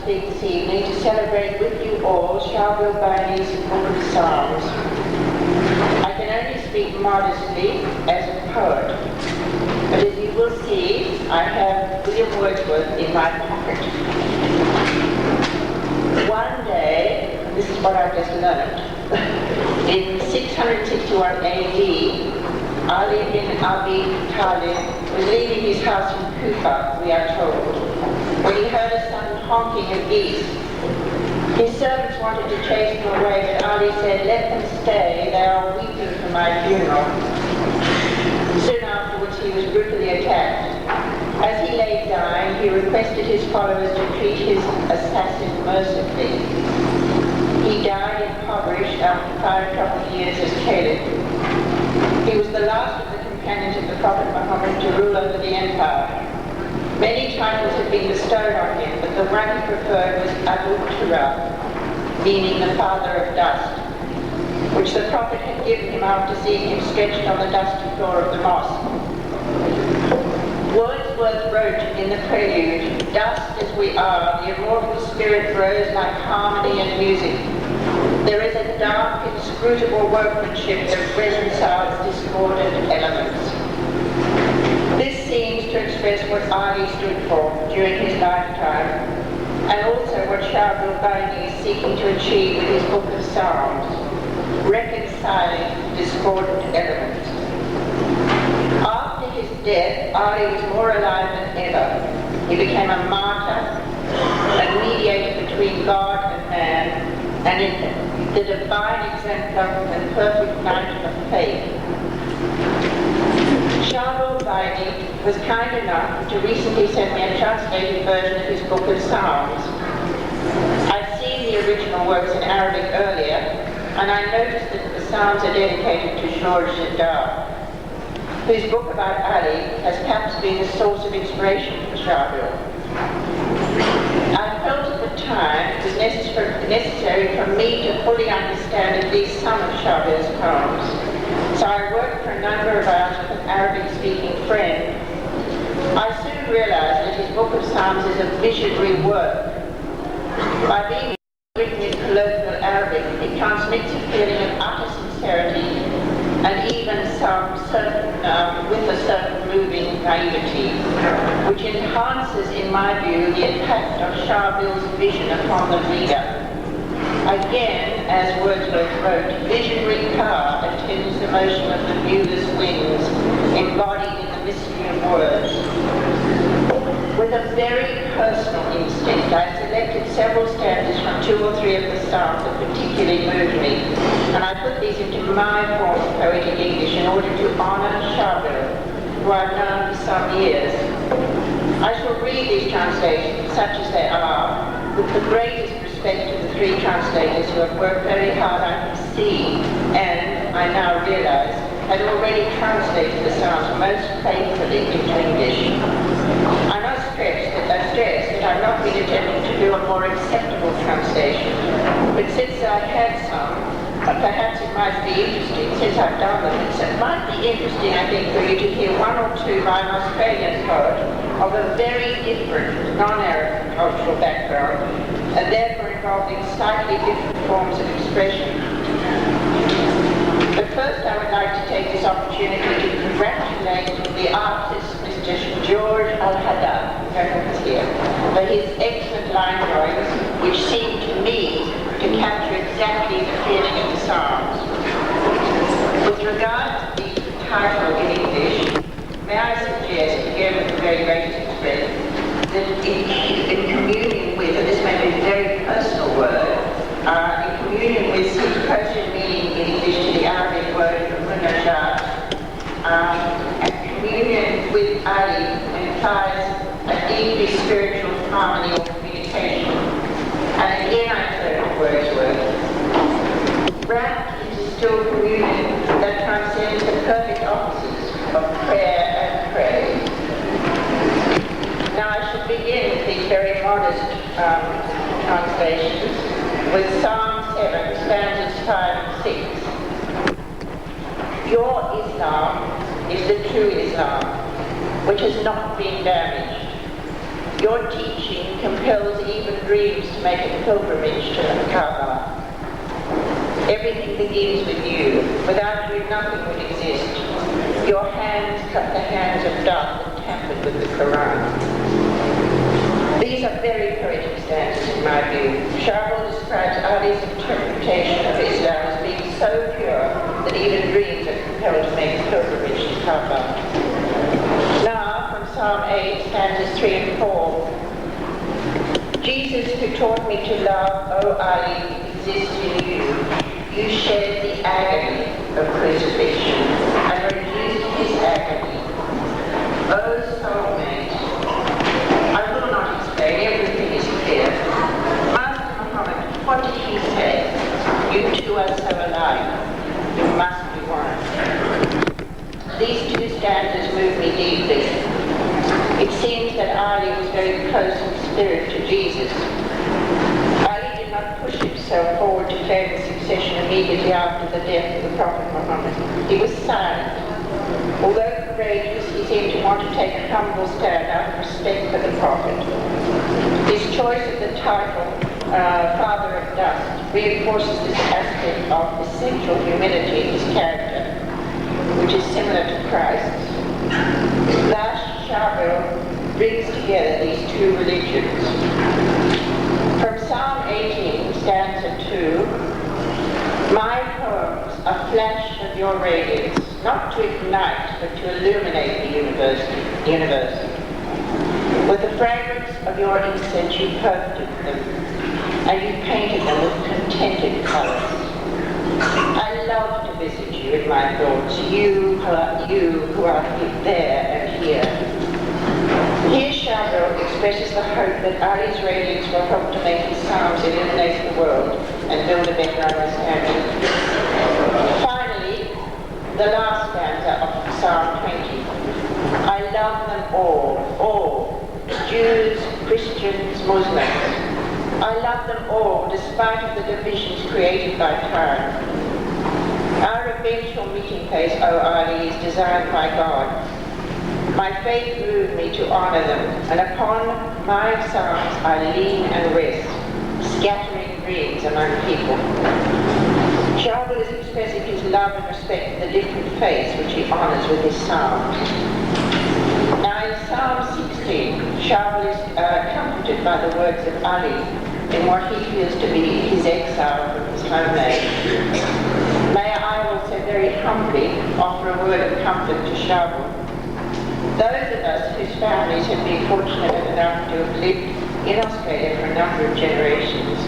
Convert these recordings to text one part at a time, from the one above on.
speak this evening to celebrate with you all Sharbel Bailey's Book of Psalms. I can only speak modestly as a poet, but as you will see, I have William Wordsworth in my pocket. One day, and this is what I just learned, in 661 AD, Ali bin Abi Talib was leaving his house in Kufa, we are told, when he heard a sudden honking of geese. His servants wanted to chase them away, but Ali said, "Let them stay, they are weeping for my funeral." Soon afterwards he was brutally attacked. As he lay dying, he requested his followers to treat his assassin mercifully. He died impoverished after 5 troubled years as caliph. He was the last of the companions of the Prophet Muhammad to rule over the empire. Many titles had been bestowed on him, but the one he preferred was Abu Turab, meaning the father of dust, which the Prophet had given him after seeing him stretched on the dusty floor of the mosque. Wordsworth wrote in the prelude, "Dust as we are, the immortal spirit grows like harmony and music. There is a dark, inscrutable workmanship that reconciles discordant elements." This seems to express what Ali stood for during his lifetime, and also what Sharbel Bailey is seeking to achieve with his Book of Psalms, reconciling discordant elements. After his death, Ali was more alive than ever. He became a martyr, a mediator between God and man, and the divine exemplar and perfect knight of faith. Sharbel Bailey was kind enough to recently send me a translated version of his Book of Psalms. I'd seen the original works in Arabic earlier, and I noticed that the Psalms are dedicated to George Zindar, whose book about Ali has perhaps been a source of inspiration for Sharbel. I felt at the time it was necessary for me to fully understand at least some of Sharbel's poems. So I worked for a number of hours with an Arabic-speaking friend. I soon realized that his Book of Psalms is a visionary work. By being written in colloquial Arabic, it transmits a feeling of utter sincerity and even with a certain moving naivety, which enhances, in my view, the impact of Sharbel's vision upon the reader. Again, as Wordsworth wrote, visionary power attends the motion of the viewless wings, embodied in the mystery of words. With a very personal instinct, I selected several stanzas from 2 or 3 of the Psalms that particularly moved me, and I put these into my form of poetic English in order to honour Sharbel, who I've known for some years. I shall read these translations, such as they are, with the greatest respect to the 3 translators who have worked very hard, I can see, and I now realise, had already translated the Psalms most faithfully into English. I must stress that I've not been attempting to do a more acceptable translation, but since I had some, perhaps it might be interesting, since I've done them, it might be interesting, I think, for you to hear 1 or 2 by an Australian poet of a very different, non-Arab cultural background, and therefore involving slightly different forms of expression. But first I would like to take this opportunity to congratulate the artist, Mr. George Al-Haddad, here, for his excellent line drawings, which seem to me to capture exactly the feeling of the Psalms. With regard to the title in English, may I suggest, again with the very greatest respect, that in communion with, and this may be a very personal word, in communion with its Persian meaning in English to the Arabic word Munajat, and communion with Ali implies a deeply spiritual harmony or communication. And again I turn to Wordsworth. Wrapped into still communion that transcends the perfect opposites of prayer and praise. Now I shall begin with these very modest translations with Psalm 7, stanzas 5 and 6. Your Islam is the true Islam, which has not been damaged. Your teaching compels even dreams to make a pilgrimage to Kaaba. Everything begins with you. Without you, nothing would exist. Your hands cut the hands of death and tampered with the Quran. These are very poetic stanzas in my view. Sharbel describes Ali's interpretation of Islam as being so pure that even dreams are compelled to make a pilgrimage to Kaaba. Now, from Psalm 8, stanzas 3 and 4. Jesus, who taught me to love, O Ali, exists in you. You shared the agony of crucifixion and reduced his agony. O soulmate, I will not explain, everything is clear. Master Muhammad, what did he say? You two are so alike. You must be one. These two stanzas move me deeply. It seems that Ali was very close in spirit to Jesus. Ali did not push himself forward to claim the succession immediately after the death of the Prophet Muhammad. He was silent. Although courageous, he seemed to want to take a humble stand out of respect for the Prophet. His choice of the title, Father of Dust, reinforces this aspect of essential humility in his character, which is similar to Christ's. Thus, Sharbel brings together these two religions. From Psalm 18, stanza 2, my poems are flash of your radiance, not to ignite, but to illuminate the universe. With the fragrance of your incense, you perfumed them, and you painted them with contented colors. I love to visit you in my thoughts, you who are there and here. Here Sharbel expresses the hope that Ali's radiance will help to make his psalms illuminate the world and build a better understanding. Finally, the last stanza of Psalm 20. I love them all, Jews, Christians, Muslims. I love them all, despite of the divisions created by time. Our eventual meeting place, O Ali, is designed by God. My faith moved me to honor them, and upon my psalms I lean and rest, scattering dreams among people. Sharbel is expressing his love and respect for the different faiths which he honors with his psalms. Now in Psalm 16, Sharbel is comforted by the words of Ali in what he feels to be his exile from his homeland. May I also very humbly offer a word of comfort to Sharbel. Those of us whose families have been fortunate enough to have lived in Australia for a number of generations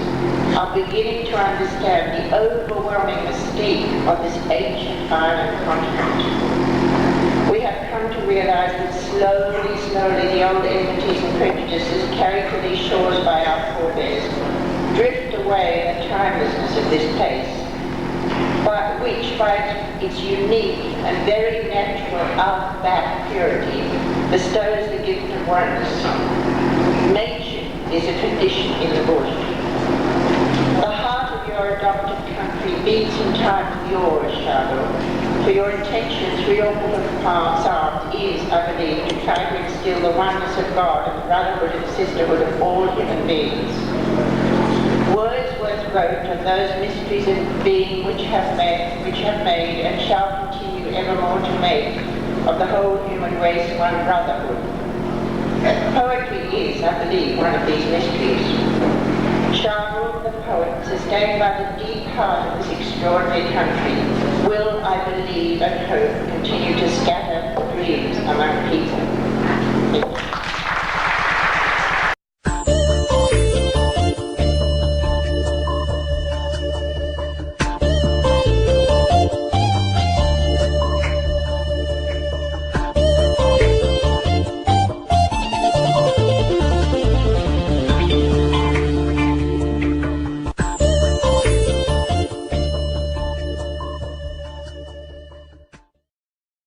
are beginning to understand the overwhelming mystique of this ancient island continent. We have come to realize that slowly, the old enmities and prejudices carried to these shores by our forebears drift away in the timelessness of this place, which by its unique and very natural outback purity bestows the gift of oneness. Nature is a tradition in the bush. The heart of your adopted country beats in time with yours, Sharbel. For your intention through your book of psalms is, I believe, to try to instill the oneness of God and the brotherhood and sisterhood of all human beings. Wordsworth wrote of those mysteries of being which have made and shall continue evermore to make of the whole human race one brotherhood. Poetry is, I believe, one of these mysteries. Sharbel, the poet, sustained by the deep heart of this extraordinary country, will, I believe and hope, continue to scatter